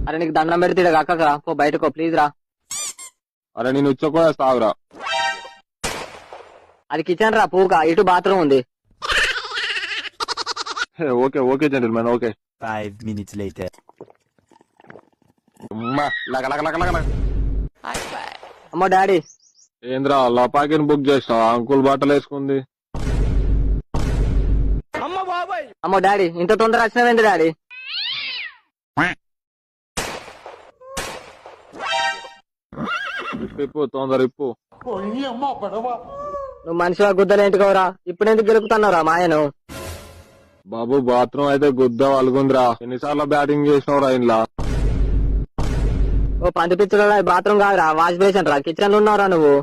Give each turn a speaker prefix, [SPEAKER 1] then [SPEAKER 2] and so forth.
[SPEAKER 1] అరే నీకు దండం పెడితే అక్కగా పో బయటకో ప్లీజ్ రా.
[SPEAKER 2] అరే నేను వచ్చా సాగురా.
[SPEAKER 1] అది కిచెన్ రా పూక, ఇటు బాత్రూమ్ ఉంది.
[SPEAKER 2] Okay okay gentlemen okay.
[SPEAKER 3] 5 minutes later.
[SPEAKER 1] అమ్మో డాడీ.
[SPEAKER 2] ఏంద్రా లపాకిని బుక్ చేసినావా? అంకుల్ బట్టలు వేసుకుంది.
[SPEAKER 1] అమ్మో డాడీ ఇంత తొందర వచ్చినవేంది డాడీ?
[SPEAKER 2] ఇప్పు తొందర ఇప్పు.
[SPEAKER 1] నువ్వు మనిషిగా గుద్దలేంటికోరా, ఇప్పుడు ఎందుకు గెలుపుతున్నావురా మాయను?
[SPEAKER 2] బాబు బాత్రూమ్ అయితే గుద్ద వలుగుందిరా. ఎన్నిసార్లు బ్యాటింగ్ చేసినవరా ఇంట్లో?
[SPEAKER 1] ఓ పంది పిచ్చుడు బాత్రూమ్ కాదురా, వాష్ బేసిన్ రా. కిచెన్ లో ఉన్నావురా నువ్వు.